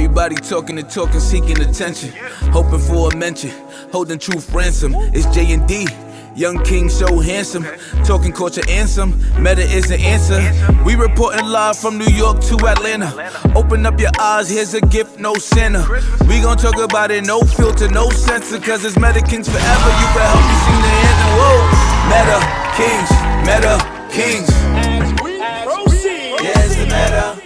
Everybody talking and talking, seeking attention, hoping for a mention, holding truth ransom. It's J&D, young king so handsome, talking culture answer, meta is the answer. We reporting live from New York to Atlanta. Open up your eyes, here's a gift, no Santa. We gon' talk about it, no filter, no censor, cause it's Meta Kings forever. You can help me sing the anthem. Whoa, Meta Kings, As we proceed. yeah, it's the meta.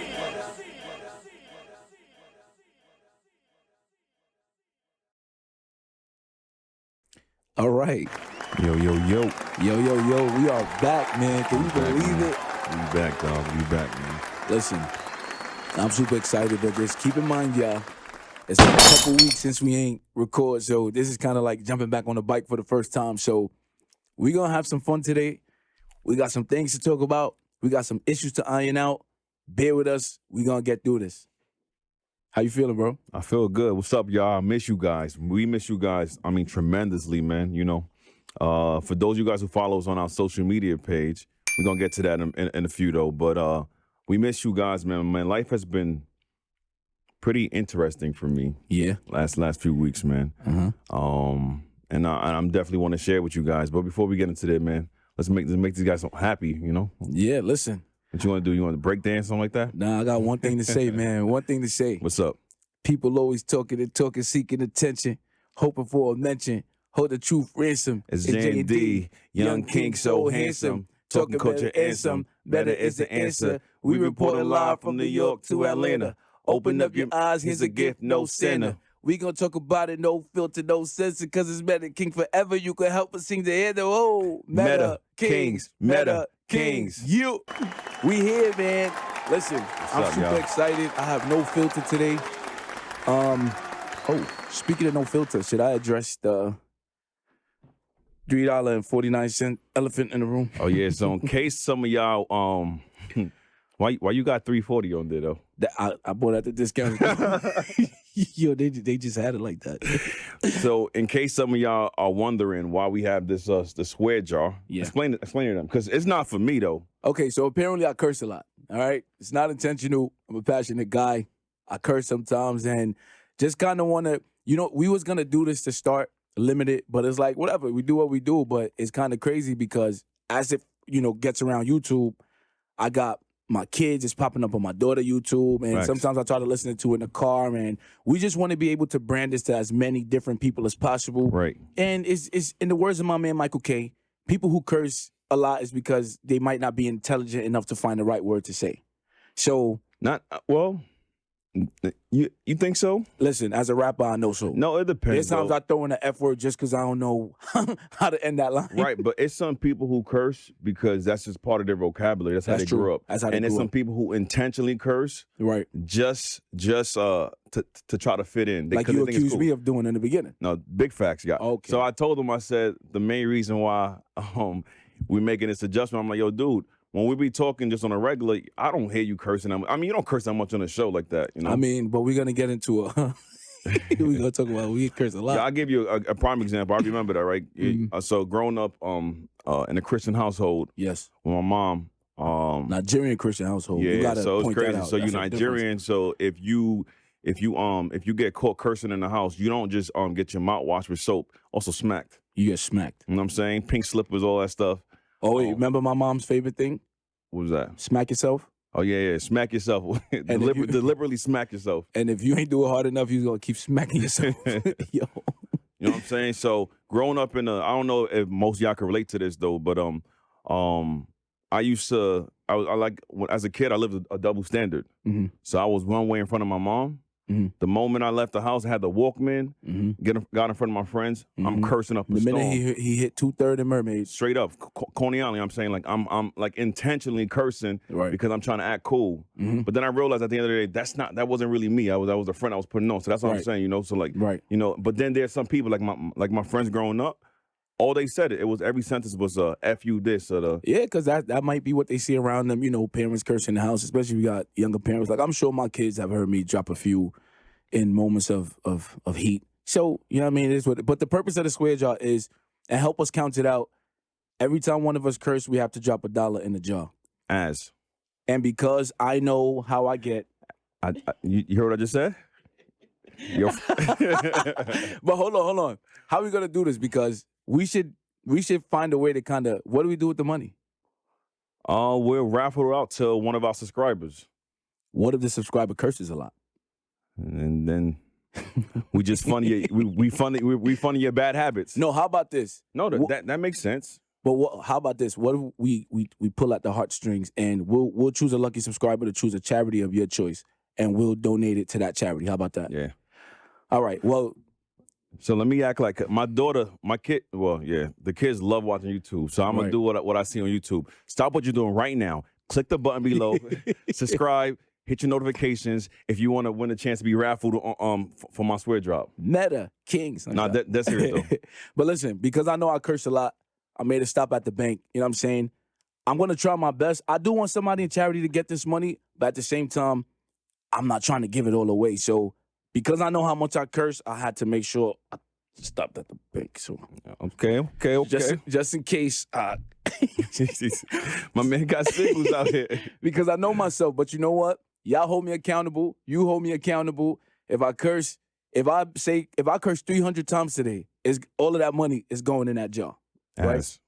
All right. Yo. Yo. We are back, man. Can you believe it? We back, dog. We back, man. Listen, I'm super excited, but just keep in mind, y'all, it's been a couple weeks since we ain't record, so this is kind of like jumping back on the bike for the first time. So we're going to have some fun today. We got some things to talk about. We got some issues to iron out. Bear with us. We're going to get through this. How you feeling, bro? I feel good. What's up, y'all? I miss you guys. We miss you guys, I mean, tremendously, man. You know, for those of you guys who follow us on our social media page, we're going to get to that in a few, though. But we miss you guys, man. Man, life has been pretty interesting for me. Yeah. Last few weeks, man. And I'm definitely want to share with you guys. But before we get into that, man, let's make these guys so happy, you know? Yeah, listen. What you want to do? You want to break dance, something like that? Nah, I got one thing to say, man. One thing to say. What's up? People always talking and talking, seeking attention, hoping for a mention, hold the truth ransom. It's J&D, young king so handsome, talking culture answer, better is the answer. We reporting live from New York to Atlanta. Open up your eyes, here's a gift, no Santa. We gonna talk about it, no filter, no censor, cause it's Meta King forever. You can help us sing the anthem. Oh, Meta Kings, Meta Kings. You, we here, man. Listen, I'm up, super y'all? excited. I have no filter today. Speaking of no filter, should I address the $3.49 elephant in the room? Oh yeah, so in case some of y'all why you got $3.40 on there though? I bought at the discount. Yo, they just had it like that. So in case some of y'all are wondering why we have this the swear jar, Yeah. explain it to them because it's not for me though. Okay, so apparently I curse a lot. All right, it's not intentional. I'm a passionate guy. I curse sometimes, and just kind of want to, we was gonna do this to start limited, but it's like whatever. We do what we do, but it's kind of crazy because as it gets around YouTube, I got my kids is popping up on my daughter YouTube, and Facts. sometimes I try to listen to it in the car, and we just want to be able to brand this to as many different people as possible. Right. And it's in the words of my man Michael K, people who curse a lot is because they might not be intelligent enough to find the right word to say. So Not well. You think so? listen, as a rapper, I know so. No, it depends. There's times though. I throw in the F word just because I don't know how to end that line. Right, but it's some people who curse because that's just part of their vocabulary. That's how That's they true. grew up. That's how they and there's grew some up. people who intentionally curse Right. just to try to fit in. Like 'cause you they think it's accused cool. me of doing in the beginning. No, big facts, yeah. Okay. So I told him, I said the main reason why we're making this adjustment. I'm like, yo, dude, when we be talking just on a regular, I don't hear you cursing. I mean, you don't curse that much on the show like that, you know. I mean, but we're gonna get into a. We're gonna talk about we curse a lot. Yeah, I'll give you a prime example. I remember that, right? So growing up in a Christian household Yes, with my mom, Nigerian Christian household. You yeah, gotta so it's point that crazy. out. So you're That's a difference. Nigerian, so if you get caught cursing in the house, you don't just get your mouth washed with soap, also smacked. You get smacked. You know what I'm saying? Pink slippers, all that stuff. Oh wait, remember my mom's favorite thing? What was that? Smack yourself. Oh yeah, smack yourself. Deliberately smack yourself. And if you ain't do it hard enough, you're gonna keep smacking yourself. Yo. You know what I'm saying? So growing up I don't know if most of y'all can relate to this though, but as a kid I lived a double standard. Mhm. So I was one way in front of my mom. Mhm. The moment I left the house, I had the Walkman. Got in front of my friends. I'm cursing up a The storm. minute he hit 2/3 in Mermaids. Straight up, Coney Island. I'm saying like I'm like intentionally cursing Right. because I'm trying to act cool. Mhm. But then I realized at the end of the day that wasn't really me. That was a friend I was putting on. So that's what I'm Right. saying, you know. So like, Right. you know. But then there's some people like my friends growing up. All they said it was every sentence was "f you this" or the. Yeah, because that might be what they see around them. Parents cursing in the house, especially if you got younger parents. Like I'm sure my kids have heard me drop a few in moments of heat. So you know what I mean. It is what. But the purpose of the square jar is and help us count it out. Every time one of us curse, we have to drop $1 in the jar. As And because I know how I get, you heard what I just said? Yo, But hold on. How are we gonna do this? Because we should find a way to kind of. What do we do with the money? we'll raffle it out to one of our subscribers, What if the subscriber curses a lot? and then we just fund your we fund your bad habits. No. How about this? No, Wha- that makes sense. But how about this? What if we pull at the heartstrings and we'll choose a lucky subscriber to choose a charity of your choice, and we'll donate it to that charity. How about that? Yeah. All right. Well, So let me act like my daughter, my kid. Well, yeah, the kids love watching YouTube. So I'm gonna Right. do what I see on YouTube. Stop what you're doing right now. Click the button below. Subscribe. Hit your notifications if you want to win a chance to be raffled for my swear drop. Meta Kings. Nah, that's serious though. But listen, because I know I curse a lot, I made a stop at the bank. You know what I'm saying? I'm gonna try my best. I do want somebody in charity to get this money, but at the same time, I'm not trying to give it all away. So because I know how much I curse, I had to make sure I stopped at the bank. So Okay. just in case, My man got signals out here. because I know myself. But you know what? Y'all hold me accountable. You hold me accountable. If I curse 300 times today, all of that money is going in that jar. Right? Ass.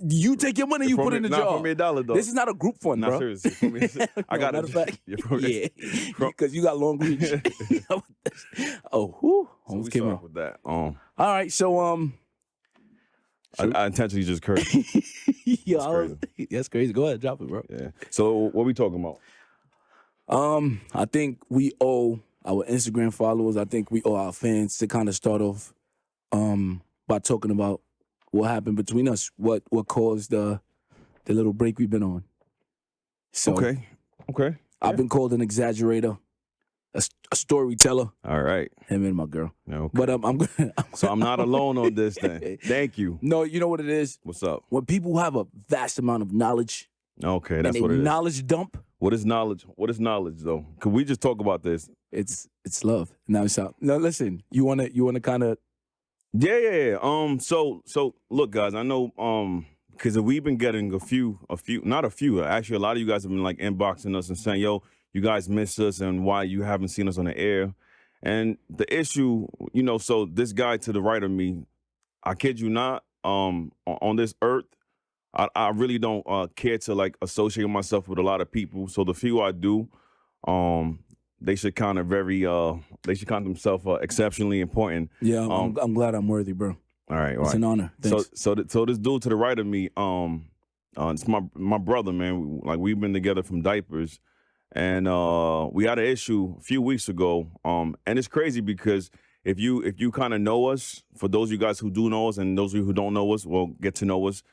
You take your money, you put it in the jar. For me $1 though. This is not a group fund, Not bro. seriously. For me, I got matter of fact, Yeah, for me. yeah, From- because you got long reach. Oh, whew, So almost we came start out. with that. All right, so I intentionally just cursed. yeah, that's crazy. Go ahead, drop it, bro. Yeah. So what we talking about? I think we owe our Instagram followers. I think we owe our fans to kind of start off, by talking about what happened between us. What caused the little break we've been on. So Okay. I've been called an exaggerator, a storyteller. All right. Him and my girl. Okay. But I'm gonna. So I'm not alone on this then. Thank you. No, you know what it is? What's up? When people have a vast amount of knowledge Okay, and that's they what it is. knowledge dump, What is knowledge? What is knowledge though? Could we just talk about this? it's love. Now it's out. Now listen, you wanna kind of. Yeah. So look, guys, I know because we've been getting a few, not a few. Actually, a lot of you guys have been like inboxing us and saying, "Yo, you guys miss us, and why you haven't seen us on the air." And the issue, so this guy to the right of me, I kid you not, on this earth, I really don't care to like associate myself with a lot of people. So the few I do, they should count themselves exceptionally important. Yeah, I'm glad I'm worthy, bro. All right. It's an honor. Thanks. So this dude to the right of me, it's my brother, man. Like we've been together from diapers, and we had an issue a few weeks ago. And it's crazy because if you kind of know us, for those of you guys who do know us, and those of you who don't know us, will get to know us.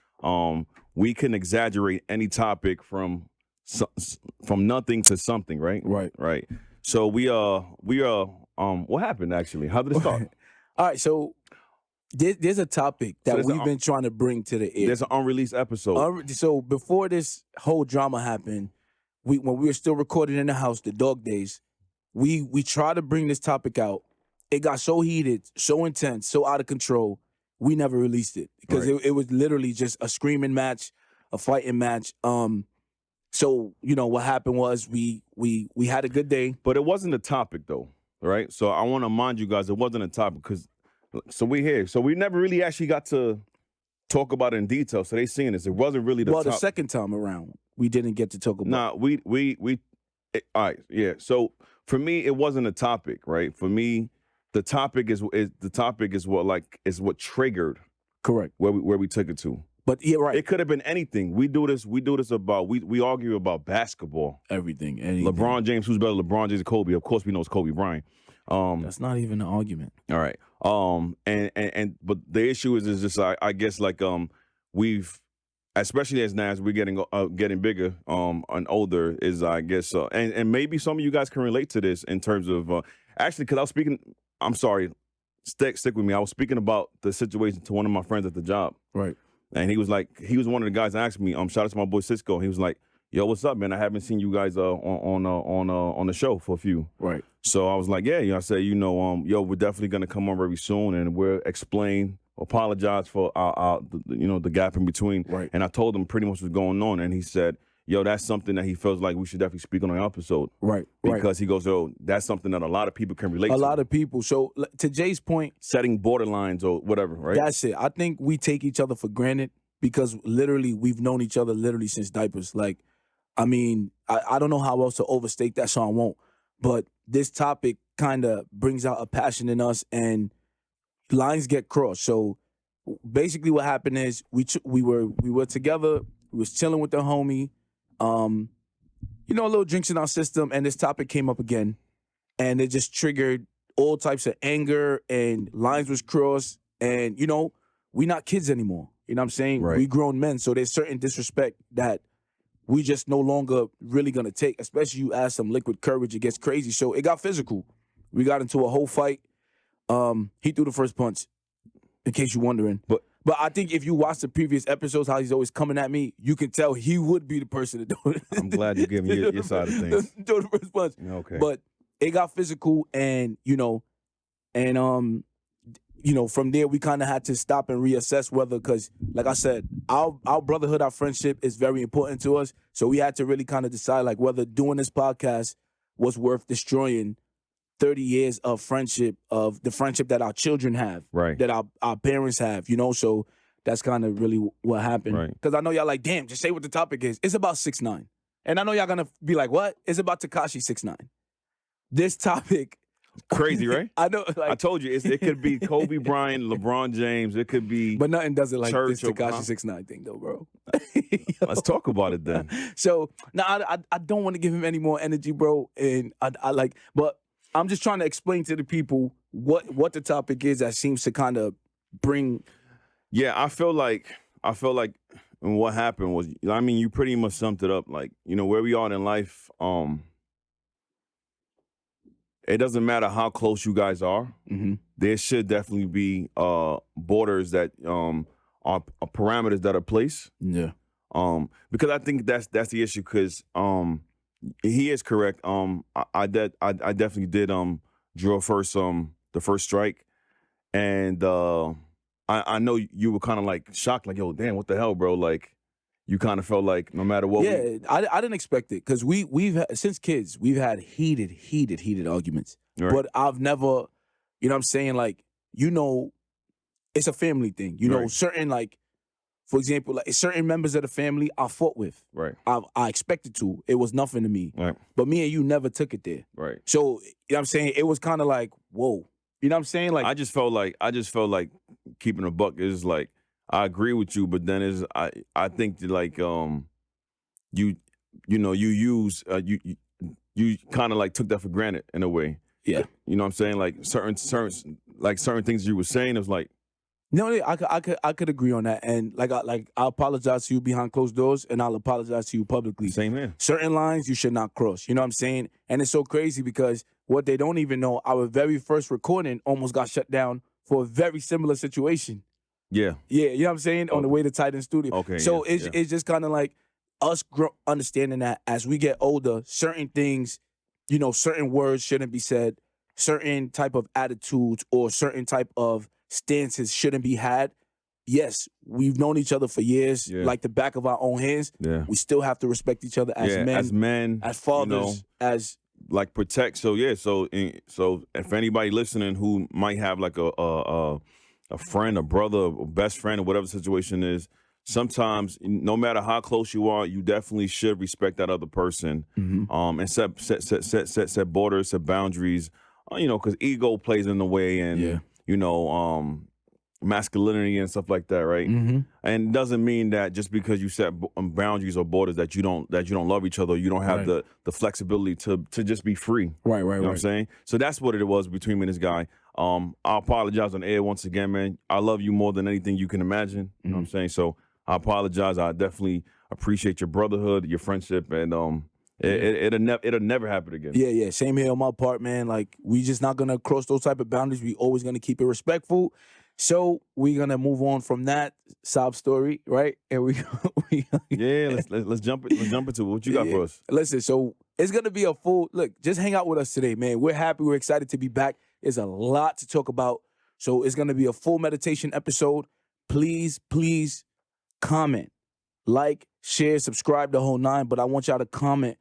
We can exaggerate any topic from nothing to something, right? Right. So we are. What happened actually? How did it start? All right, so there's a topic that there's we've been trying to bring to the air. There's an unreleased episode. So before this whole drama happened, when we were still recording in the house, the dog days, we tried to bring this topic out. It got so heated, so intense, so out of control. We never released it because Right. it was literally just a screaming match, a fighting match. So what happened was we had a good day. But it wasn't a topic though, right? So I want to remind you guys, it wasn't a topic because, so we here. So we never really actually got to talk about it in detail. So they seen this. It wasn't really the Well, the topic. second time around, we didn't get to talk about. Nah, all right, yeah. So for me, it wasn't a topic, right? For me, the topic is what triggered Correct. where we took it to. But yeah, right. It could have been anything. We do this about we argue about basketball. Anything. LeBron James, who's better, LeBron James or Kobe? Of course we know it's Kobe Bryant. That's not even an argument. All right. But the issue is just I guess like we've, especially as now as we're getting bigger and older, is I guess and maybe some of you guys can relate to this in terms of actually, because I was speaking. I'm sorry, stick with me. I was speaking about the situation to one of my friends at the job, Right. and he was one of the guys that asked me. Shout out to my boy Cisco. He was like, "Yo, what's up, man? I haven't seen you guys on the show for a few." Right. So I was like, "Yeah." I said, "Yo, we're definitely gonna come on very soon, and we'll apologize for the gap in between." Right. And I told him pretty much what's going on, and he said, yo, that's something that he feels like we should definitely speak on an episode. Right. Because he goes, yo, that's something that a lot of people can relate to. A lot of people. So to Jay's point, setting borderlines or whatever, right? That's it. I think we take each other for granted because literally we've known each other literally since diapers. Like, I mean, I don't know how else to overstate that, so I won't. But this topic kind of brings out a passion in us, and lines get crossed. So basically, what happened is we were together. We was chilling with the homie. You know, a little drinks in our system, and this topic came up again, and it just triggered all types of anger, and lines was crossed, and you know, we not kids anymore. You know what I'm saying? Right. We grown men, so there's certain disrespect that we just no longer really gonna take, especially you add some liquid courage, it gets crazy. So it got physical. We got into a whole fight. He threw the first punch, in case you're wondering. But I think if you watch the previous episodes, how he's always coming at me, you can tell he would be the person to do it. I'm glad you gave me your side of things. Throw the first punch. Okay. But it got physical, and from there we kind of had to stop and reassess whether, because like I said, our brotherhood, our friendship is very important to us. So we had to really kind of decide like whether doing this podcast was worth destroying 30 years of friendship, of the friendship that our children have, Right. that our parents have, you know. So that's kind of really what happened. Right. Because I know y'all like, damn, just say what the topic is. It's about 6ix9ine. And I know y'all gonna be like, what? It's about Tekashi 6ix9ine. This topic, Crazy, right? I know, like, I told you, it could be Kobe Bryant, LeBron James. It could be. but nothing does it like this Church or- Tekashi 6ix9ine thing, though, bro. Let's talk about it then. So now I don't want to give him any more energy, bro. And I like, but I'm just trying to explain to the people what the topic is that seems to kind of bring. Yeah, I feel like what happened was, I mean, you pretty much summed it up. Like, you know, where we are in life, it doesn't matter how close you guys are. Mm-hmm. There should definitely be borders that are parameters that are placed. Yeah. Because I think that's the issue. Because he is correct. I definitely did draw the first strike, and I know you were kind of like shocked, like, yo, damn, what the hell, bro? Like, you kind of felt like no matter what. Yeah, I didn't expect it because we've had, since kids we've had heated arguments. Right. But I've never, you know what I'm saying, like, you know, it's a family thing. You know, Right. certain, like, for example, like certain members of the family I fought with. Right. I expected to. It was nothing to me. Right. But me and you never took it there. Right. So, you know what I'm saying? It was kind of like, whoa. You know what I'm saying? Like, I just felt like keeping a buck is like, I agree with you, but then I think that, like, you kind of like took that for granted in a way. yeah. You know what I'm saying? Like certain things you were saying, it was like, No, yeah, I could agree on that. And I apologize to you behind closed doors, and I'll apologize to you publicly. same here. Certain lines you should not cross. You know what I'm saying? And it's so crazy because what they don't even know, our very first recording almost got shut down for a very similar situation. Yeah. Yeah, you know what I'm saying? On the Okay. way to Titan Studio. Okay, So yeah, it's just kind of like us understanding that as we get older, certain things, you know, certain words shouldn't be said, certain type of attitudes or certain type of stances shouldn't be had. Yes, we've known each other for years, Yeah. like the back of our own hands. Yeah. We still have to respect each other as Yeah, men, as men, as fathers, you know, as like protect. So yeah, so if anybody listening who might have like a friend, a brother, a best friend, or whatever the situation is, sometimes no matter how close you are, you definitely should respect that other person. And set borders, set boundaries. You know, because ego plays in the way, and Yeah. you know, masculinity and stuff like that, right? And it doesn't mean that just because you set boundaries or borders that you don't love each other, you don't have Right. the flexibility to just be free. right, You know what I'm saying? So that's what it was between me and this guy. I apologize on air once again, man. I love you more than anything you can imagine. You know what I'm saying? So I apologize. I definitely appreciate your brotherhood, your friendship, and it'll never happen again. Yeah. Same here on my part, man. Like, we just not gonna cross those type of boundaries. We always gonna keep it respectful. So we're gonna move on from that sob story, right? And we Yeah, let's jump into it. What you got for us? Listen, so it's gonna be a full look. Just hang out with us today, man. We're happy. We're excited to be back. There's a lot to talk about. So it's gonna be a full meditation episode. Please comment, like, share, subscribe, the whole nine. But I want y'all to comment.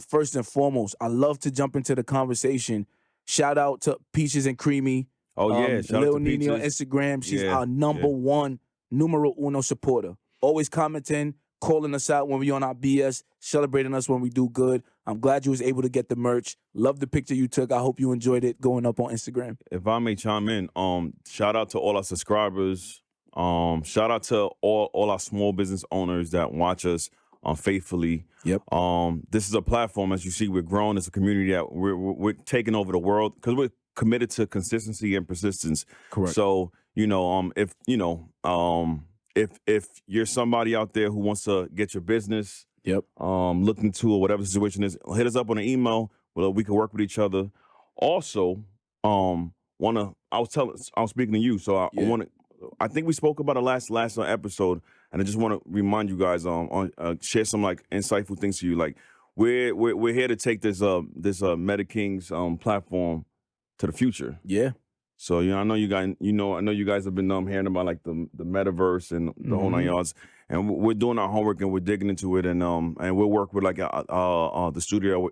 First and foremost, I love to jump into the conversation. Shout out to Peaches and Creamy. Oh yeah, shout Lil out to Nini on Peaches. Instagram. She's Yeah, our number one, numero uno supporter. Always commenting, calling us out when we on our BS, celebrating us when we do good. I'm glad you was able to get the merch. Love the picture you took. I hope you enjoyed it going up on Instagram. If I may chime in, shout out to all our subscribers. Shout out to all our small business owners that watch us faithfully. Yep. This is a platform, as you see, we're growing as a community that we're taking over the world because we're committed to consistency and persistence. Correct. So, if you're somebody out there who wants to get your business Yep. looked into or whatever the situation is, hit us up on an email. Well, we can work with each other. Also, I was speaking to you, so I think we spoke about it last episode, and I just want to remind you guys share some like insightful things to you. Like we're here to take this Meta Kings platform to the future. Yeah. So I know you guys have been hearing about like the metaverse and the whole 9 yards, and we're doing our homework and we're digging into it, and we'll work with like the studio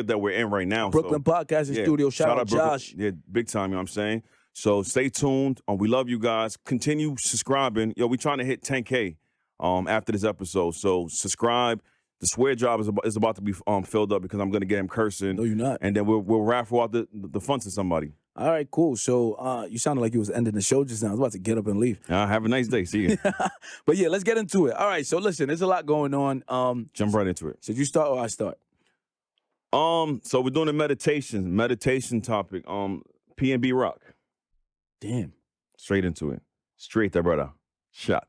that we're in right now, Brooklyn Podcasting Studio. Shout out Josh. Yeah, big time. You know what I'm saying? So stay tuned. We love you guys. Continue subscribing. We're trying to hit 10K after this episode. So subscribe. The swear job is about to be filled up because I'm going to get him cursing. No, you're not. And then we'll raffle out the funds to somebody. All right, cool. So you sounded like you was ending the show just now. I was about to get up and leave. Have a nice day. See you. But yeah, let's get into it. All right, so listen, there's a lot going on. Jump right into it. Should you start or I start? So we're doing a meditation topic. PNB Rock. Damn. Straight into it. Straight there, brother. Shot.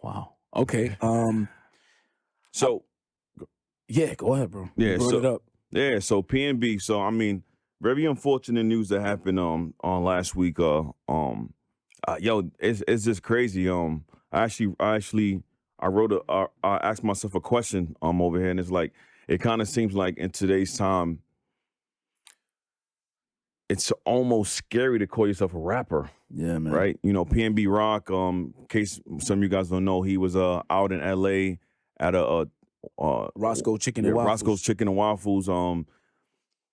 Wow. Okay. So yeah, go ahead, bro. Yeah, You brought it up. Yeah, so PNB. So I mean, very unfortunate news that happened on last week. It's just crazy. I asked myself a question over here, and it's like it kind of seems like in today's time, it's almost scary to call yourself a rapper. Yeah, man. Right? PNB Rock. In case some of you guys don't know, he was out in LA at a Roscoe Chicken and Waffles. Roscoe's Chicken and Waffles.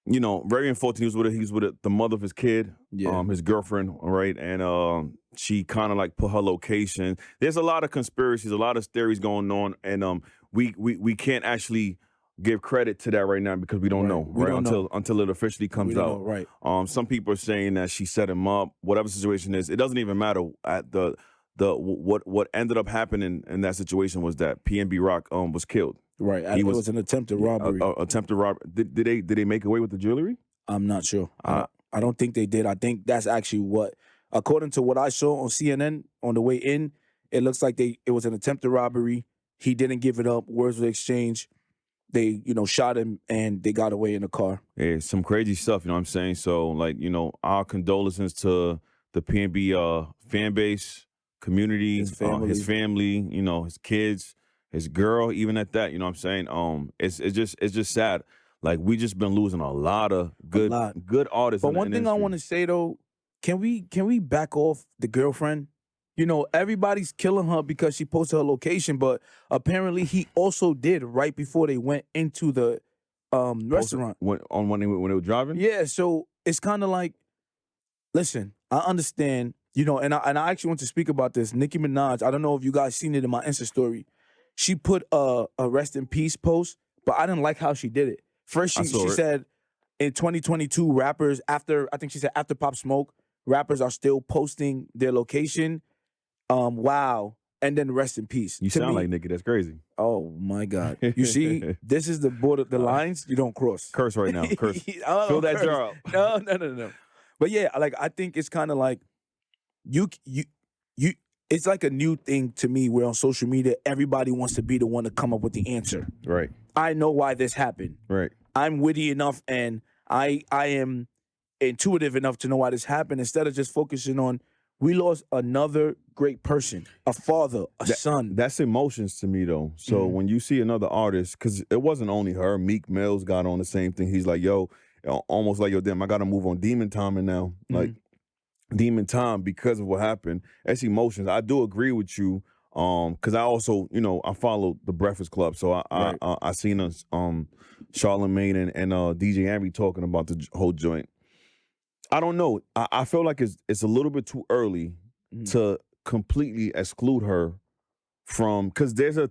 Very unfortunate. He was with the mother of his kid, his girlfriend, right? And she kind of like put her location. There's a lot of conspiracies, a lot of theories going on, and we can't actually give credit to that right now because we don't know, right? Until it officially comes out. Right. Some people are saying that she set him up. Whatever the situation is, it doesn't even matter. At what ended up happening in that situation was that PNB Rock was killed. Right. It was an attempted robbery. Attempted robbery. Did they make away with the jewelry? I'm not sure. I don't think they did. I think that's actually what, according to what I saw on CNN on the way in, it looks like it was an attempted robbery. He didn't give it up. Words were exchanged. They, shot him and they got away in the car. Yeah, some crazy stuff, you know what I'm saying? So, like, our condolences to the PNB fan base, community, his family, his kids, his girl, even at that, you know what I'm saying? It's just sad. Like, we just been losing a lot of good artists. But one thing I want to say though, can we back off the girlfriend? Everybody's killing her because she posted her location, but apparently he also did right before they went into the restaurant. When they were driving? Yeah, so it's kind of like, listen, I understand, and I actually want to speak about this. Nicki Minaj, I don't know if you guys seen it in my Insta story. She put a rest in peace post, but I didn't like how she did it. First, she said in 2022, rappers, after Pop Smoke, rappers are still posting their location. Wow. And then rest in peace. You sound like Nicki. That's crazy. Oh, my God. You see, this is the border, the lines you don't cross. Curse right now. Curse. Fill that jar up. No. But yeah, like, I think it's kind of like, it's like a new thing to me where on social media, everybody wants to be the one to come up with the answer. Right. I know why this happened. Right. I'm witty enough and I am intuitive enough to know why this happened instead of just focusing on, we lost another great person, a father, a son. That's emotions to me, though. So when you see another artist, because it wasn't only her, Meek Mills got on the same thing. He's like, almost like, damn, I got to move on Demon Time now. Like, Demon Time, because of what happened. That's emotions. I do agree with you Because I also, I follow the Breakfast Club, so I seen us, Charlamagne and DJ Envy talking about the whole joint. I don't know. I feel like it's a little bit too early to completely exclude her from, because there's a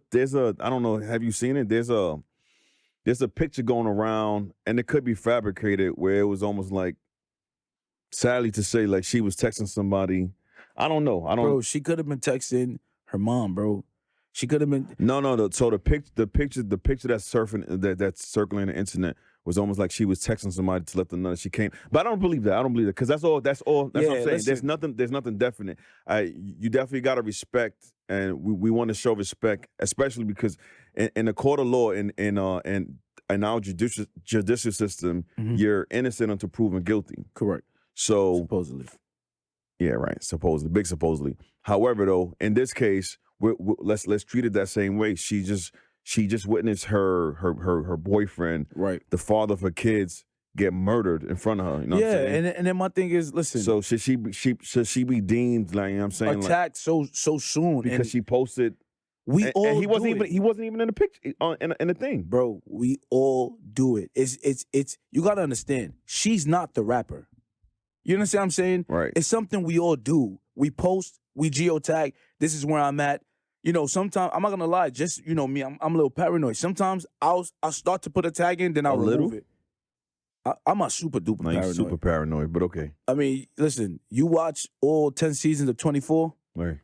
I don't know, have you seen it? There's a picture going around, and it could be fabricated, where it was almost like, sadly to say, like she was texting somebody. I don't know. Bro, she could have been texting her mom, bro. She could have been. No. So the picture that's that's circling the internet was almost like she was texting somebody to let them know that she came. But I don't believe that. Because that's all. That's what I'm saying. Listen. There's nothing definite. You definitely got to respect, and we want to show respect, especially because in the court of law, in our judicial system, you're innocent until proven guilty. Correct. So supposedly. Yeah, right. Supposedly, big supposedly. However, though, in this case, let's treat it that same way. She just witnessed her boyfriend, right, the father of her kids, get murdered in front of her. You know what I'm saying? and then my thing is, listen. So should she be deemed, like, you know what I'm saying, attacked so soon because she posted? And he wasn't even in the picture in the thing, bro. We all do it. It's you gotta understand. She's not the rapper. You understand what I'm saying? Right. It's something we all do. We post, we geotag. This is where I'm at. Sometimes I'm not gonna lie. Just me, I'm a little paranoid. Sometimes I'll start to put a tag in, then I'll remove it. I'm a super duper paranoid. You're super paranoid, but okay. I mean, listen. You watch all 10 seasons of 24. Right.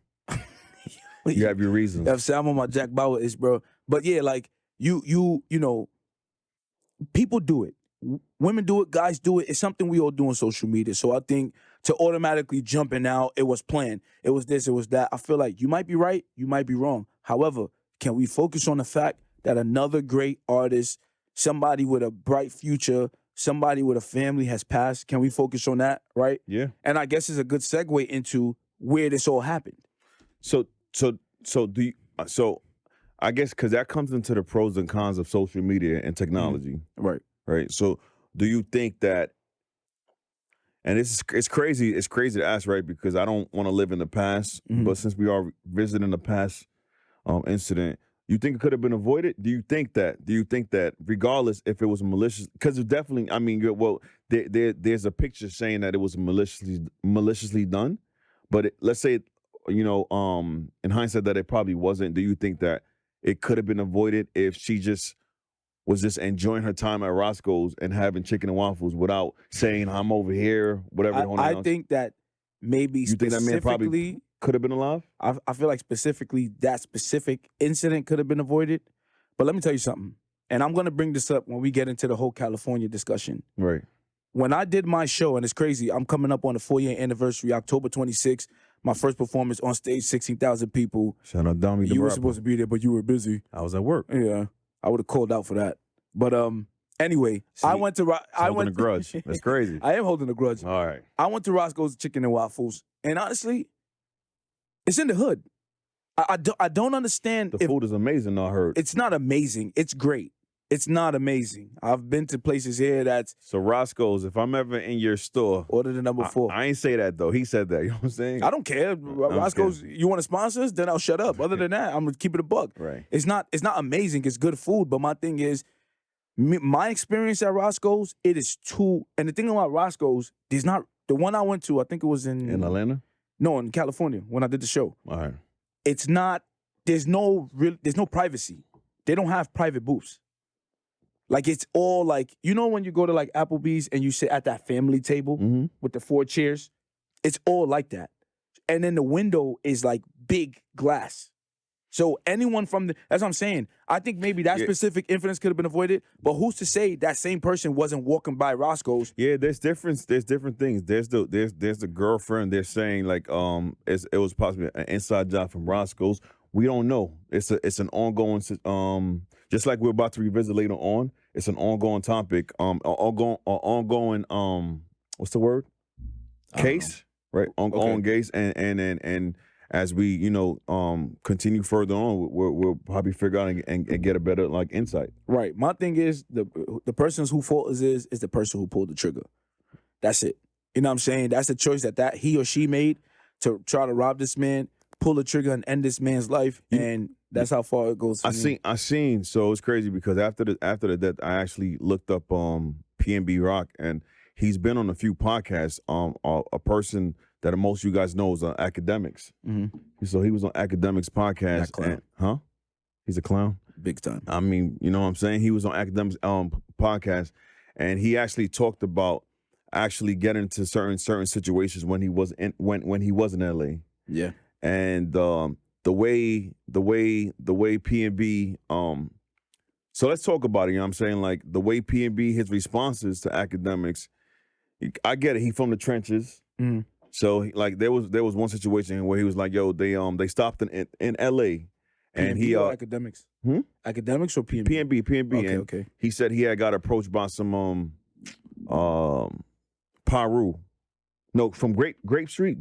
You have your reasons. I'm saying I'm on my Jack Bauer ish, bro. But yeah, like you know, people do it. Women do it, guys do it. It's something we all do on social media. So I think to automatically jump in now, it was planned. It was this, it was that. I feel like you might be right, you might be wrong. However, can we focus on the fact that another great artist, somebody with a bright future, somebody with a family has passed? Can we focus on that, right? Yeah. And I guess it's a good segue into where this all happened. So I guess because that comes into the pros and cons of social media and technology. Right. Right. So do you think that, and it's crazy to ask, right? Because I don't want to live in the past, but since we are visiting the past incident, you think it could have been avoided? Do you think that regardless if it was malicious, because it's definitely, I mean, there's a picture saying that it was maliciously done, but let's say, in hindsight that it probably wasn't. Do you think that it could have been avoided if she was just enjoying her time at Roscoe's and having chicken and waffles without saying, I'm over here, whatever? I think that maybe you think that man probably could have been alive? I feel like specifically that specific incident could have been avoided. But let me tell you something. And I'm going to bring this up when we get into the whole California discussion. Right. When I did my show, and it's crazy, I'm coming up on the 4-year anniversary, October 26th. My first performance on stage, 16,000 people. Shout out Dami. You were supposed to be there, but you were busy. I was at work. Yeah. I would have called out for that. But anyway, see, I went to holding a grudge. That's crazy. I am holding a grudge. All right. I went to Roscoe's Chicken and Waffles, and honestly, it's in the hood. I don't understand. The food is amazing, I heard. It's not amazing. It's great. It's not amazing. I've been to places here that's... So Roscoe's, if I'm ever in your store... Order the number 4. I ain't say that, though. He said that. You know what I'm saying? I don't care. Roscoe's, you want to sponsor us? Then I'll shut up. Other than that, I'm going to keep it a buck. Right. It's not amazing. It's good food. But my thing is, my experience at Roscoe's, it is too... And the thing about Roscoe's, there's not... The one I went to, I think it was in... In Atlanta? No, in California, when I did the show. All right. It's not... There's no privacy. They don't have private booths. Like, it's all like, when you go to like Applebee's and you sit at that family table with the 4 chairs, it's all like that. And then the window is like big glass. So anyone that's what I'm saying. I think maybe that specific incident could have been avoided, but who's to say that same person wasn't walking by Roscoe's? Yeah, there's different things. There's the girlfriend. They're saying like it was possibly an inside job from Roscoe's. We don't know. It's an ongoing just like we're about to revisit later on. It's an ongoing topic. Ongoing what's the word? Case, right? Ongoing case, and as we continue further on, we'll probably figure out and get a better like insight. Right. My thing is the person's whose fault is the person who pulled the trigger. That's it. You know what I'm saying? That's the choice that he or she made to try to rob this man. pull the trigger and end this man's life, and that's how far it goes. For me. I seen. So it's crazy because after the death, I actually looked up PNB Rock, and he's been on a few podcasts. A person that most of you guys know is Academics. Mm-hmm. So he was on Academics podcast. That clown. And, he's a clown. Big time. I mean, you know what I'm saying? He was on Academics podcast, and he actually talked about actually getting into certain situations when he was when he was in LA. Yeah. And the way PNB so let's talk about it, you know what I'm saying? Like the way PNB, his responses to Academics, I get it, he from the trenches. Mm-hmm. So like there was one situation where he was like, yo, they stopped in LA. And PNB he or Academics? Academics or PNB? PNB. Okay. He said he had got approached by some Paru. No, from Grapefruit,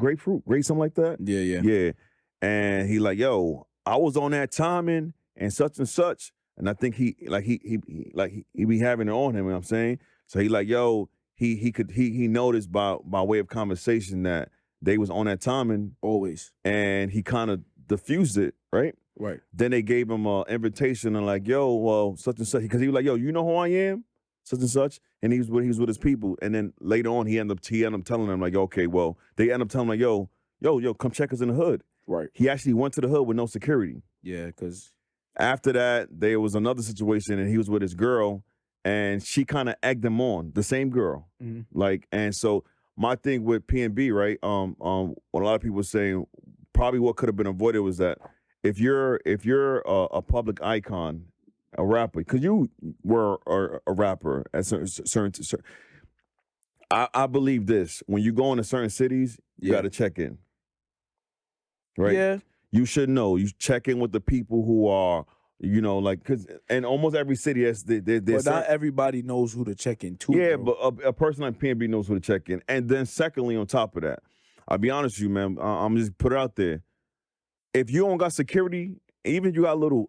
something like that. Yeah. Yeah. And he like, yo, I was on that timing and such. And I think he be having it on him, you know what I'm saying? So he like, yo, he noticed by way of conversation that they was on that timing. Always. And he kind of diffused it, right? Right. Then they gave him an invitation and like, yo, well, such and such. Because he was like, yo, you know who I am? Such and such. And he was with his people. And then later on, he ended up telling them like, okay, well, they end up telling him like, yo, come check us in the hood. Right. He actually went to the hood with no security. Yeah, because after that, there was another situation and he was with his girl and she kind of egged him on, the same girl. Mm-hmm. Like, and so my thing with PNB, right? What a lot of people were saying, probably what could have been avoided was that if you're a public icon, a rapper, because you were a rapper at certain I believe this: when you go into certain cities, you got to check in, right? Yeah, you should know. You check in with the people who are, you know, like, because in almost every city, but not everybody knows who to check in to. Yeah, bro. but a person like PNB knows who to check in, and then secondly, on top of that, I'll be honest with you, man. I'm just put it out there. If you don't got security, even if you got a little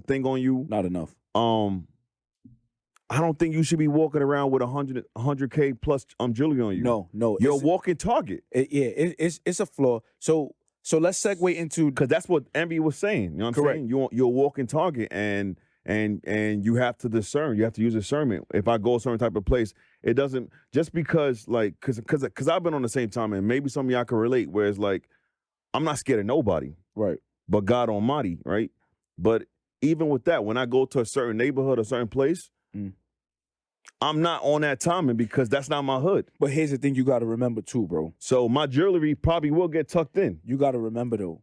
thing on you, not enough. I don't think you should be walking around with 100K plus jewelry on you. No, you're a walking target. It's a flaw. So let's segue into, because that's what Envy was saying. You know what I'm saying? You're a walking target, and you have to discern. You have to use discernment. If I go a certain type of place, it doesn't just because like because I've been on the same time, and maybe some of y'all can relate. Where it's like, I'm not scared of nobody, right? But God Almighty, right? But even with that, when I go to a certain neighborhood, a certain place, I'm not on that timing because that's not my hood. But here's the thing you got to remember too, bro. So my jewelry probably will get tucked in. You got to remember though,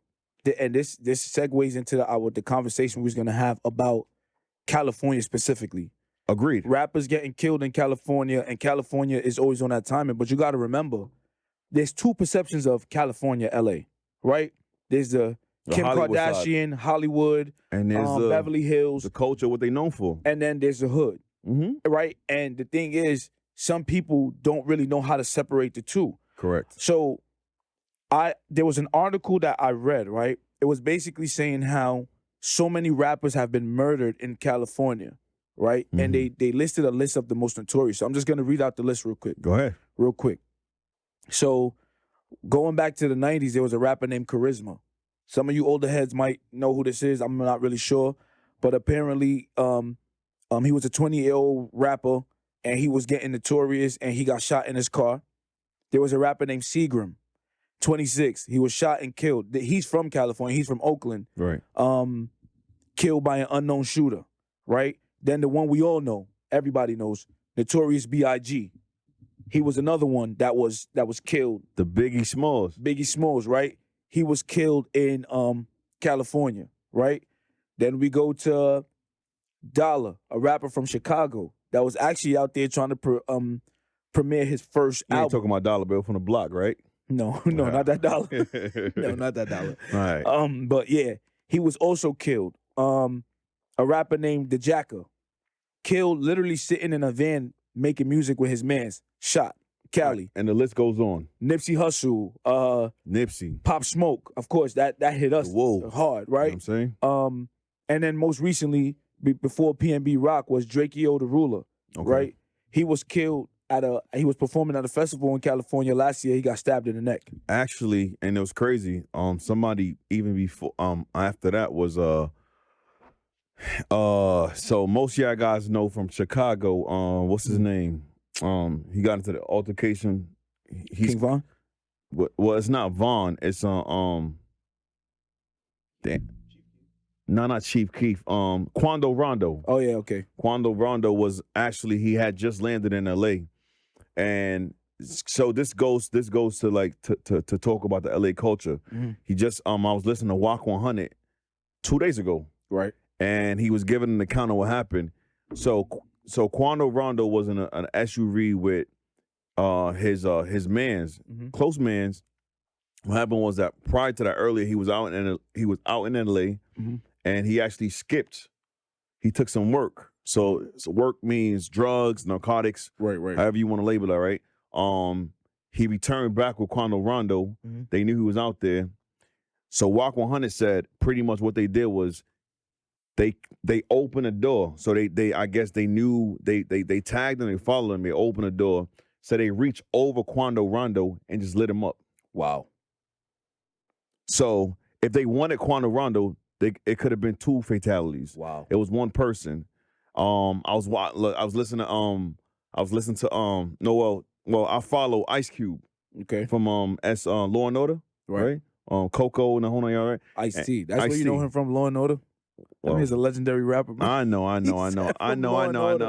and this segues into the conversation we was gonna have about California specifically. Agreed. Rappers getting killed in California, and California is always on that timing. But you got to remember, there's two perceptions of California, LA, right? There's the Kim Hollywood Kardashian, side. Hollywood, and there's Beverly Hills, the culture, what they known for, and then there's the hood, right? And the thing is, some people don't really know how to separate the two. Correct. So, there was an article that I read, right? It was basically saying how so many rappers have been murdered in California, right? And they listed a list of the most notorious. So I'm just gonna read out the list real quick. Go ahead. Real quick. So, going back to the 90s, there was a rapper named Charisma. Some of you older heads might know who this is. I'm not really sure. But apparently, he was a 20-year-old rapper, and he was getting notorious, and he got shot in his car. There was a rapper named Seagram, 26. He was shot and killed. He's from California. He's from Oakland. Right. Killed by an unknown shooter, right? Then the one we all know, everybody knows, Notorious B.I.G. He was another one that was killed. The Biggie Smalls, right? He was killed in California, right? Then we go to Dollar, a rapper from Chicago that was actually out there trying to premiere his first you ain't album. talking about Dollar Bill from the block, right? No, not that Dollar. No, not that Dollar. All right. But yeah, he was also killed. A rapper named The Jacker, killed literally sitting in a van making music with his mans, shot. Cali. And the list goes on. Nipsey Hussle, Nipsey. Pop Smoke, of course, that hit us hard, right? You know what I'm saying? And then most recently, before PNB Rock, was Drakeo the Ruler, right? He was killed he was performing at a festival in California last year. He got stabbed in the neck. Actually, and it was crazy. Somebody even before after that was so most of y'all guys know from Chicago, what's his name? He got into the altercation. He's King Von? well, it's not Vaughn. It's damn. No, not Chief Keef. Quando Rondo. Oh yeah, okay. Quando Rondo was actually, he had just landed in LA. And so this goes to like to talk about the LA culture. Mm-hmm. He just I was listening to Walk 100 2 days ago. Right. And he was giving an account of what happened. So Quando Rondo was in an SUV with his mans, close mans. What happened was that prior to that, earlier he was out in LA, and he actually skipped. He took some work. So work means drugs, narcotics, right. however you want to label it, right? He returned back with Quando Rondo. They knew he was out there. So Walk 100 said pretty much what they did was they opened a door. So they I guess they knew they tagged him, they followed him, they opened a door. So they reached over Quando Rondo and just lit him up. Wow. So if they wanted Quando Rondo, it could have been 2 fatalities. Wow. It was one person. I was listening to I follow Ice Cube. Okay. From Law and Order, right? Coco and the whole nine, all right. Ice-T. That's where you Ice-T. know him from, Law and Order. Well, He's a legendary rapper. Man. I know. He said I from know. Law and Order.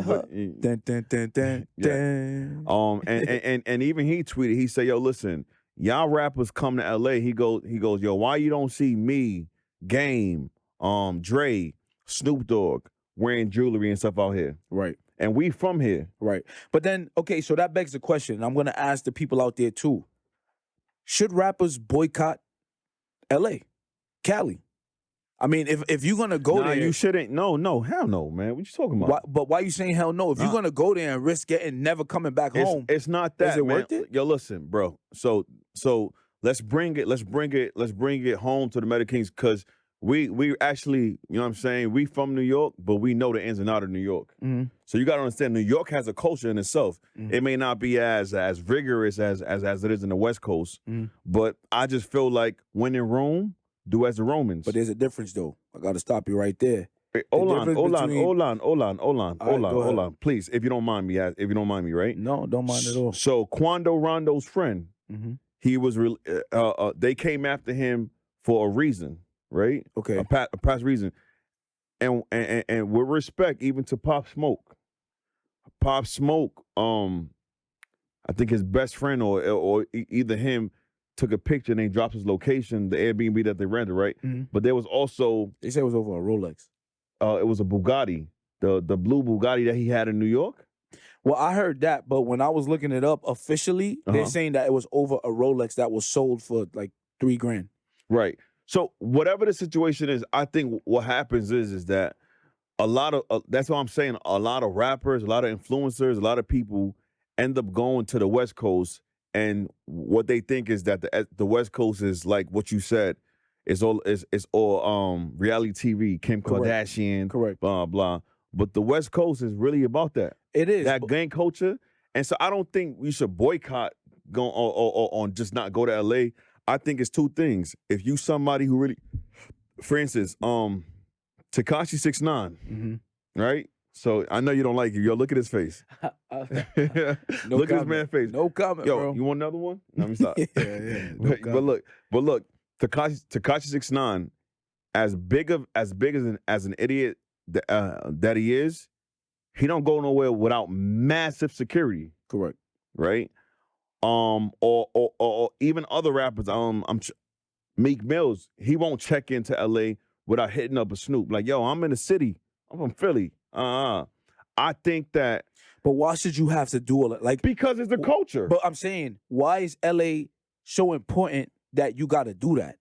But Dun, dun, dun, dun, dun. and even he tweeted. He said, "Yo, listen, y'all rappers come to LA." He goes, "Yo, why you don't see me, Game, Dre, Snoop Dogg wearing jewelry and stuff out here?" Right. And we from here. Right. But then, okay, so that begs the question. I'm going to ask the people out there too. Should rappers boycott LA, Cali? I mean, if you're going to go there. You shouldn't. No, hell no, man. What you talking about? But why you saying hell no? If you're going to go there and risk never coming back home. It's not that, is it man. worth it? Yo, listen, bro. So let's bring it home to the Meta Kings, because we actually, you know what I'm saying, we from New York, but we know the ins and outs of New York. Mm-hmm. So you got to understand, New York has a culture in itself. Mm-hmm. It may not be as vigorous as it is in the West Coast, but I just feel like when in Rome, do as the Romans. But there's a difference, though. I got to stop you right there. Hey, hold on, please, if you don't mind me, right? No, don't mind at all. So Quando Rondo's friend, he was they came after him for a reason, right? Okay, a past reason, and with respect, even to Pop Smoke. Pop Smoke, I think his best friend or either him took a picture and they dropped his location, the Airbnb that they rented, right? But there was also, they said it was over a Rolex. It was a Bugatti, the blue Bugatti that he had in New York. Well, I heard that, but when I was looking it up officially, they're saying that it was over a Rolex that was sold for like $3,000. Right. So whatever the situation is, I think what happens is that a lot of that's what I'm saying. A lot of rappers, a lot of influencers, a lot of people end up going to the West Coast, and what they think is that the West Coast is like what you said. It's all reality TV, Kim Kardashian, correct, blah blah. But the West Coast is really about that. It is that gang culture, and so I don't think we should boycott go on just not go to LA. I think it's 2 things. If you somebody who really, for instance, Tekashi 6ix9ine, right? So I know you don't like it. Yo, look at his face. No look at this man's face. No comment, Yo, bro. You want another one? Let me stop. yeah. No but look, Tekashi 6ix9ine, as big as an idiot that he is, he don't go nowhere without massive security. Correct. Right? Or even other rappers. Meek Mills, he won't check into LA without hitting up a Snoop. Like, yo, I'm in the city. I'm from Philly. I think that. But why should you have to do all that? Like, because it's the culture. But I'm saying, why is LA so important that you got to do that?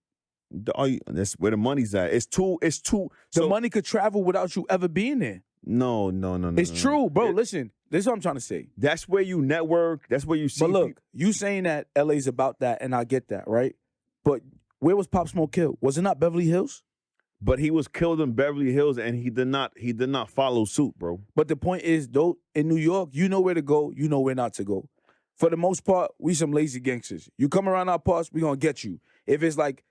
That's where the money's at. It's too. The money could travel without you ever being there. No. It's true, bro. Listen, this is what I'm trying to say. That's where you network. That's where you see. But look, you saying that LA's about that, and I get that, right? But where was Pop Smoke killed? Was it not Beverly Hills? But he was killed in Beverly Hills, and he did not follow suit, bro. But the point is, though, in New York, you know where to go, you know where not to go. For the most part, we some lazy gangsters. You come around our parts, we gonna get you. If it's like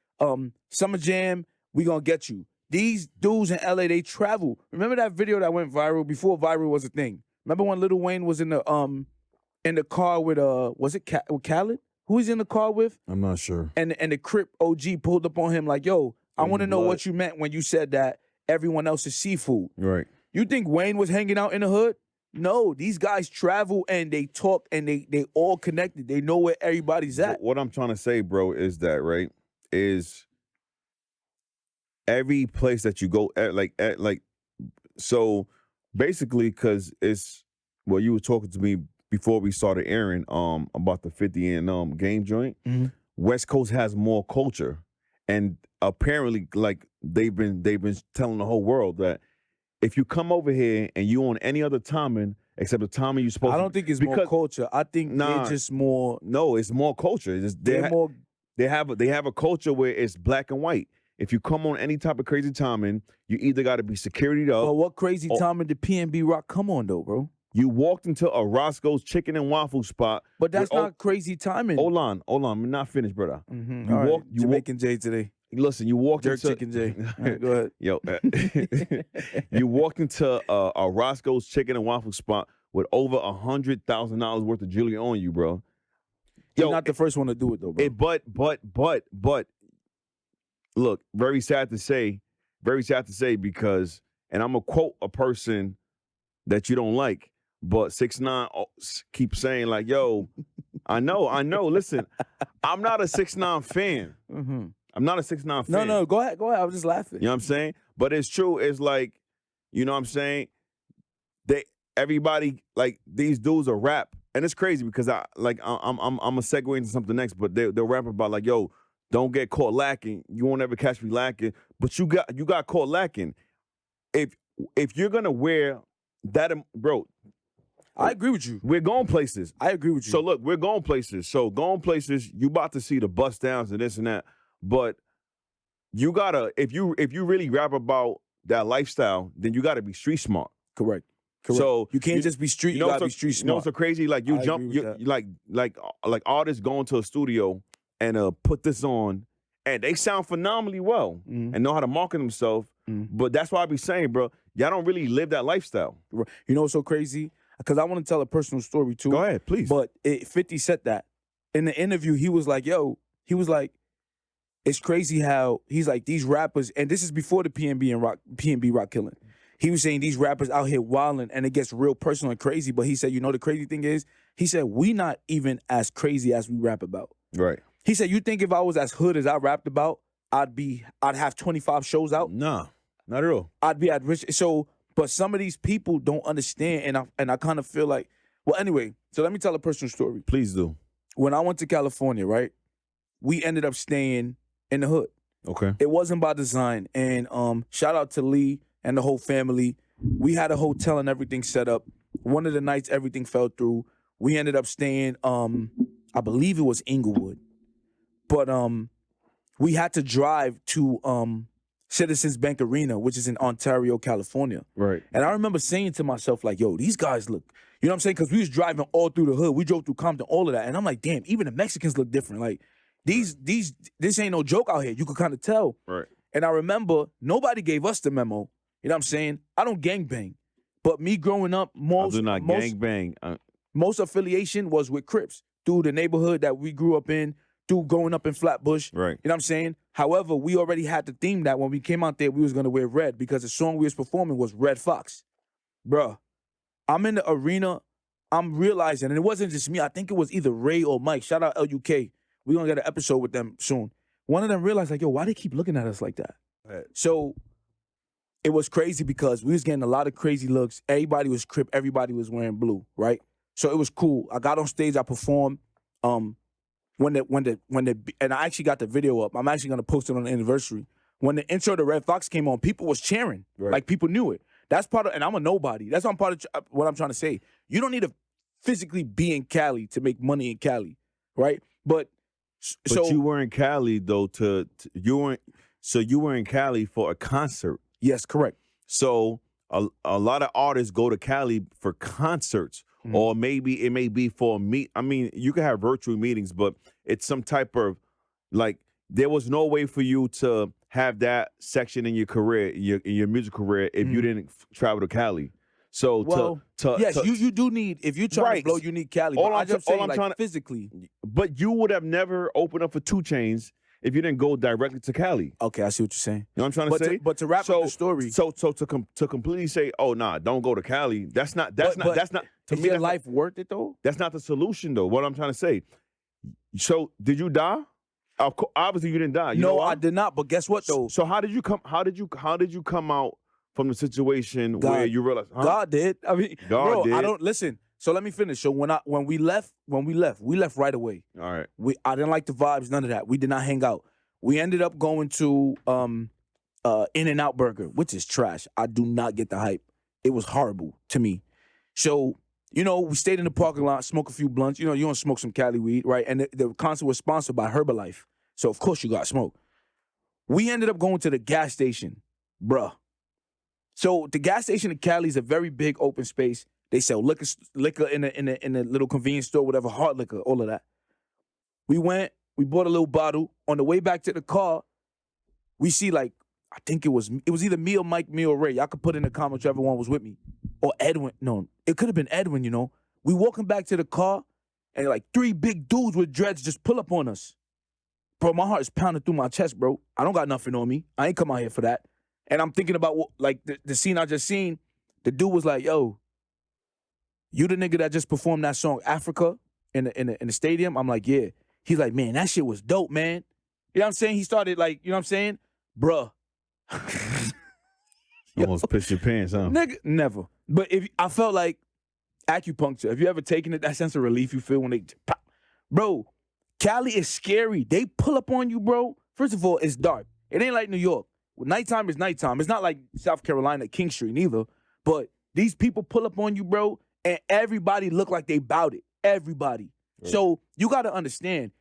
Summer Jam, we gonna get you. These dudes in LA, they travel. Remember that video that went viral before viral was a thing? Remember when Lil Wayne was in the car with was it with Khaled? Who he's in the car with? I'm not sure. And the Crip OG pulled up on him like, yo, I want to know what you meant when you said that everyone else is seafood. Right. You think Wayne was hanging out in the hood? No, these guys travel and they talk and they all connected. They know where everybody's at. What I'm trying to say, bro, is that, right, is every place that you go, so basically, because it's, well, you were talking to me before we started airing about the 50 and game joint. Mm-hmm. West Coast has more culture, and apparently, like they've been telling the whole world that if you come over here and you on any other timing except the timing you're supposed to, I don't think it's more culture. I think they're just more. No, it's more culture. They're more. They have a culture where it's black and white. If you come on any type of crazy timing, you either got to be securityed up. But what crazy timing did PNB Rock come on though, bro? You walked into a Roscoe's chicken and waffle spot. But that's not crazy timing. Hold on. I'm not finished, brother. Mm-hmm. You All walk. right. Jamaican Jay today. Listen, you walked Jerk into Chicken Jay. All right, go ahead. Yo, you walked into a Roscoe's chicken and waffle spot with over $100,000 worth of jewelry on you, bro. You're not the first one to do it though, bro. But look, very sad to say because, and I'm gonna quote a person that you don't like, but 6ix9ine keeps saying like, yo, I know. Listen, I'm not a 6ix9ine fan. Mm-hmm. I'm not a 6ix9ine fan. No, go ahead. I was just laughing. You know what I'm saying? But it's true. It's like, you know what I'm saying? Everybody, like, these dudes are rap. And it's crazy because I'm a segue into something next, but they'll rap about like, yo, don't get caught lacking. You won't ever catch me lacking. But you got caught lacking. If you're gonna wear that, bro, I agree with you. We're going places. I agree with you. So look, we're going places. So going places, you about to see the bust downs and this and that. But you gotta, if you really rap about that lifestyle, then you gotta be street smart. Correct. So you can't just be street. You gotta be street smart. You know what's so crazy? Like you jump, like artists go into a studio and put this on, and they sound phenomenally well and know how to market themselves. But that's why I be saying, bro, y'all don't really live that lifestyle. You know what's so crazy? Because I want to tell a personal story too. Go ahead, please. But 50 said that in the interview. He was like, it's crazy how he's like these rappers, and this is before the PNB Rock killing. He was saying these rappers out here wilding, and it gets real personal and crazy. But he said, you know, the crazy thing is, he said, we not even as crazy as we rap about. Right. He said, you think if I was as hood as I rapped about, I'd have 25 shows out? Nah, not at all. I'd be at rich. So, but some of these people don't understand, and I kind of feel like, well, anyway. So let me tell a personal story. Please do. When I went to California, right, we ended up staying in the hood. Okay. It wasn't by design, and shout out to Lee and the whole family. We had a hotel and everything set up. One of the nights, everything fell through. We ended up staying, I believe it was Inglewood. But we had to drive to Citizens Bank Arena, which is in Ontario, California. Right. And I remember saying to myself, like, yo, these guys look, you know what I'm saying? Because we was driving all through the hood. We drove through Compton, all of that. And I'm like, damn, even the Mexicans look different. Like, this ain't no joke out here. You could kind of tell. Right. And I remember nobody gave us the memo. You know what I'm saying? I don't gangbang. But me growing up, most affiliation was with Crips through the neighborhood that we grew up in, through growing up in Flatbush. Right. You know what I'm saying? However, we already had the theme that when we came out there, we was going to wear red because the song we was performing was Red Fox. Bruh, I'm in the arena. I'm realizing, and it wasn't just me. I think it was either Ray or Mike. Shout out LUK. We're going to get an episode with them soon. One of them realized, like, yo, why they keep looking at us like that? Right. So it was crazy because we was getting a lot of crazy looks. Everybody was Crip. Everybody was wearing blue, right? So it was cool. I got on stage. I performed. And I actually got the video up. I'm actually gonna post it on the anniversary. When the intro to Red Fox came on, people was cheering. Right. Like people knew it. That's part of, and I'm a nobody. That's what I'm trying to say. You don't need to physically be in Cali to make money in Cali, right? But you were in Cali though. You weren't. So you were in Cali for a concert. Yes, correct. So a lot of artists go to Cali for concerts, or maybe it may be for a meet. I mean, you can have virtual meetings, but it's some type of like there was no way for you to have that section in your career, in your music career, if you didn't travel to Cali. So Well, yes, you do need, if you're trying to blow, you need Cali. All But I'm I just all say I'm like trying to- physically. But you would have never opened up for 2 Chainz if you didn't go directly to Cali. Okay, I see what you're saying. You know what I'm trying to say? But to wrap up the story, So to completely say, oh nah, don't go to Cali. That's not to is me. your That's life worth it though? that's not the solution though. What I'm trying to say. So did you die? Obviously you didn't die. You know No, why? I did not. But guess what though? So how did you come? How did you come out from the situation God. where you realized God did. I mean, God bro, did. I don't listen. So let me finish. So when we left right away. All right. I didn't like the vibes, none of that. We did not hang out. We ended up going to In-N-Out Burger, which is trash. I do not get the hype. It was horrible to me. So, we stayed in the parking lot, smoked a few blunts. You want to smoke some Cali weed, right? And the concert was sponsored by Herbalife. So, of course, you got smoke. We ended up going to the gas station, bruh. So, the gas station in Cali is a very big open space. They sell liquor in a little convenience store, whatever, hard liquor, all of that. We went, we bought a little bottle. On the way back to the car, we see like, I think it was either me or Mike, me or Ray. Y'all could put in the comments whichever one was with me. Or Edwin. No, it could have been Edwin, We walking back to the car, and like 3 big dudes with dreads just pull up on us. Bro, my heart is pounding through my chest, bro. I don't got nothing on me. I ain't come out here for that. And I'm thinking about the scene I just seen. The dude was like, yo, you the nigga that just performed that song, Africa, in the stadium? I'm like, yeah. He's like, man, that shit was dope, man. You know what I'm saying? He started like, you know what I'm saying? Bruh. Almost pissed your pants, huh? Nigga, never. But I felt like acupuncture. Have you ever taken it? That sense of relief you feel when they pop. Bro, Cali is scary. They pull up on you, bro. First of all, it's dark. It ain't like New York. Well, nighttime is nighttime. It's not like South Carolina, King Street, neither. But these people pull up on you, bro, and everybody look like they bout it. Everybody. Right. So you got to understand,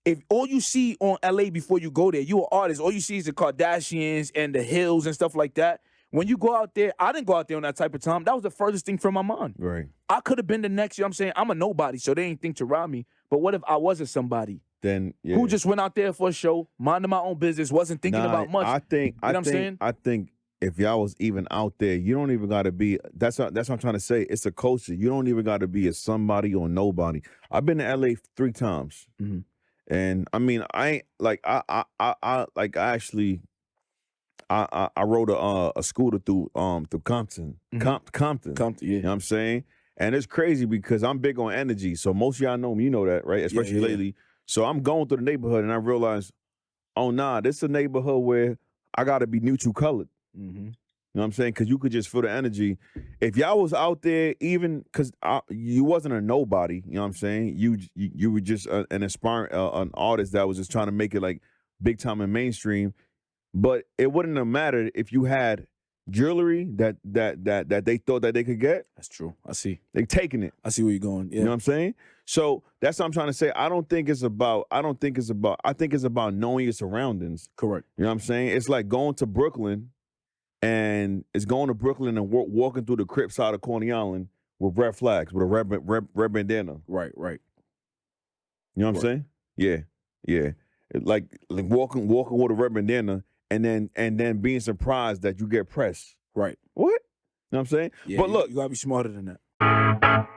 if all you see on LA before you go there, you an artist, all you see is the Kardashians and the hills and stuff like that. When you go out there, I didn't go out there on that type of time. That was the furthest thing from my mind. Right. I could have been the next, you know what I'm saying? I'm a nobody, so they ain't think to rob me. But what if I was a somebody? Then, yeah. Who just went out there for a show, minding my own business, wasn't thinking about much. I think if y'all was even out there, you don't even got to be. That's what I'm trying to say. It's a culture. You don't even got to be a somebody or nobody. I've been to LA 3 times, and I mean, I ain't like I rode a scooter through Compton, Compton. Compton, yeah. You know what I'm saying? And it's crazy because I'm big on energy. So most of y'all know me, you know that, right? Especially lately. So I'm going through the neighborhood and I realize, oh nah, this is a neighborhood where I gotta be neutral colored. You know what I'm saying? Because you could just feel the energy. If y'all was out there, even because you wasn't a nobody, you know what I'm saying? You were just an aspiring an artist that was just trying to make it like big time and mainstream. But it wouldn't have mattered if you had jewelry that they thought that they could get. That's true. I see. They taking it. I see where you're going. Yeah. You know what I'm saying? So that's what I'm trying to say. I think it's about knowing your surroundings. Correct. You know what I'm saying? It's like going to Brooklyn and walking through the Crip side of Coney Island with red flags, with a red bandana. Right. You know what I'm saying? Yeah. Like walking with a red bandana and then being surprised that you get pressed. Right. What? You know what I'm saying? Yeah, but look, you gotta be smarter than that.